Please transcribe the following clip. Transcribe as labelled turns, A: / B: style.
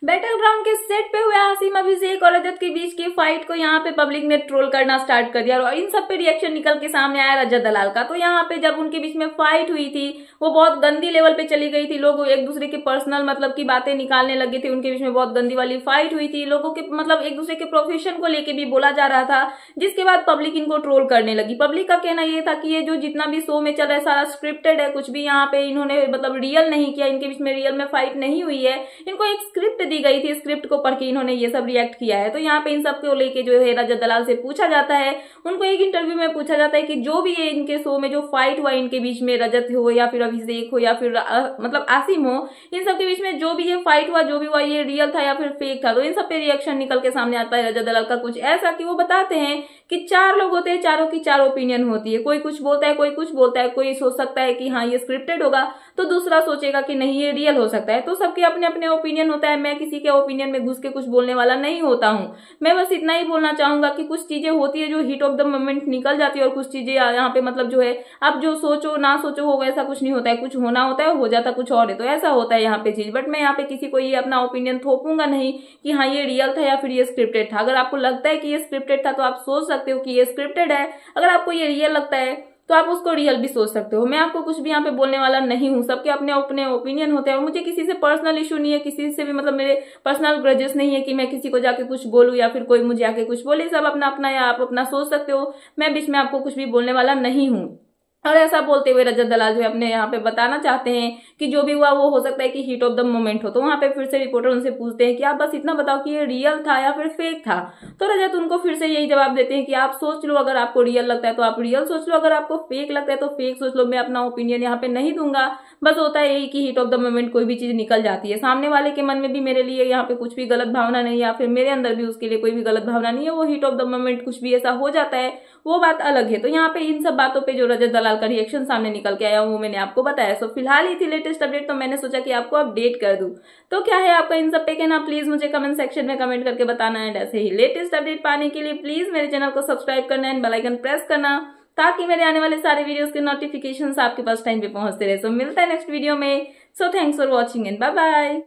A: Battle ground के set पे हुए आसिम अभिषेक और रजत के बीच की फाइट को यहाँ पे पब्लिक ने ट्रोल करना स्टार्ट कर दिया और इन सब पे रिएक्शन निकल के सामने आया रजत दलाल का। तो यहाँ पे जब उनके बीच में फाइट हुई थी वो बहुत गंदी लेवल पे चली गई थी, लोग एक दूसरे के पर्सनल मतलब की बातें निकालने लगे थे, उनके बीच में बहुत गंदी वाली फाइट हुई थी, लोगों के मतलब एक दूसरे के प्रोफेशन को लेके भी बोला जा रहा था, जिसके बाद पब्लिक इनको ट्रोल करने लगी। पब्लिक का कहना ये था कि ये जो जितना भी शो में चल रहा है सारा स्क्रिप्टेड है, कुछ भी यहाँ पे इन्होंने मतलब रियल नहीं किया, इनके बीच में रियल में फाइट नहीं हुई है, इनको एक स्क्रिप्ट दी गई थी, स्क्रिप्ट को पढ़ के इन्होंने ये सब रिएक्ट किया है। तो यहाँ पे इन सब को लेके जो है रजत दलाल से पूछा जाता है, उनको एक इंटरव्यू में पूछा जाता है कि जो भी ये इनके शो में जो फाइट हुआ इनके बीच में, रजत हो या फिर अभिषेक हो या फिर मतलब आसिम हो, इन सब के बीच में जो भी ये फाइट हुआ, जो भी हुआ, ये रियल था या फिर फेक था। तो इन सब पे रिएक्शन निकल के सामने आता है रजत दलाल का कुछ ऐसा कि वो बताते हैं कि 4 लोग होते हैं, चारों की 4 ओपिनियन होती है, कोई कुछ बोलता है, कोई कुछ बोलता है, कोई सोच सकता है कि हाँ ये स्क्रिप्टेड होगा, तो दूसरा सोचेगा कि नहीं ये रियल हो सकता है। तो सबके अपने अपने ओपिनियन होता है, मैं किसी के ओपिनियन में घुस के कुछ बोलने वाला नहीं होता हूँ। मैं बस इतना ही बोलना चाहूंगा कि कुछ चीजें होती है जो हिट ऑफ द मोमेंट निकल जाती है और कुछ चीजें यहाँ पे मतलब जो है आप जो सोचो ना सोचो होगा, ऐसा कुछ नहीं होता है, कुछ होना होता है हो जाता कुछ और है, तो ऐसा होता है यहाँ पे चीज। बट मैं यहाँ पे किसी को ये अपना ओपिनियन थोपूंगा नहीं कि हाँ ये रियल था या फिर ये स्क्रिप्टेड था। अगर आपको लगता है कि ये स्क्रिप्टेड था तो आप सोच सकते हो कि ये स्क्रिप्टेड है, अगर आपको ये रियल लगता है तो आप उसको रियल भी सोच सकते हो। मैं आपको कुछ भी यहाँ पे बोलने वाला नहीं हूँ, सबके अपने अपने ओपिनियन होते हैं और मुझे किसी से पर्सनल इशू नहीं है, किसी से भी मतलब मेरे पर्सनल ग्रजेस नहीं है कि मैं किसी को जाके कुछ बोलूँ या फिर कोई मुझे आके कुछ बोले। सब अपना अपना या आप अपना सोच सकते हो, मैं बीच में आपको कुछ भी बोलने वाला नहीं हूँ। और ऐसा बोलते हुए रजत दलाल जो है अपने यहाँ पे बताना चाहते हैं कि जो भी हुआ वो हो सकता है कि हीट ऑफ द मोमेंट हो। तो वहां पे फिर से रिपोर्टर उनसे पूछते हैं कि आप बस इतना बताओ कि ये रियल था या फिर फेक था। तो रजत उनको फिर से यही जवाब देते हैं कि आप सोच लो, अगर आपको रियल लगता है तो आप रियल सोच लो, अगर आपको फेक लगता है तो फेक सोच लो। मैं अपना ओपिनियन यहाँ पे नहीं दूंगा, बस होता है यही कि हीट ऑफ द मोमेंट कोई भी चीज निकल जाती है, सामने वाले के मन में भी मेरे लिए यहाँ पे कुछ भी गलत भावना नहीं, या फिर मेरे अंदर भी उसके लिए कोई भी गलत भावना नहीं है, वो हीट ऑफ द मोमेंट कुछ भी ऐसा हो जाता है वो बात अलग है। तो यहाँ पे इन सब बातों पे जो रजत दलाल का रिएक्शन सामने निकल के आया वो मैंने आपको बताया। सो फिलहाल ही थी लेटेस्ट अपडेट, तो मैंने सोचा कि आपको अपडेट कर दूं। तो क्या है आपका इन सब पे कहना, प्लीज मुझे कमेंट सेक्शन में कमेंट करके बताना है। ऐसे ही लेटेस्ट अपडेट पाने के लिए प्लीज मेरे चैनल को सब्सक्राइब करना एंड बेल आइकन प्रेस करना, ताकि मेरे आने वाले सारे वीडियोस के नोटिफिकेशन आपके पास टाइम पे पहुंचते रहे। सो मिलता है नेक्स्ट वीडियो में। So thanks for watching and bye bye.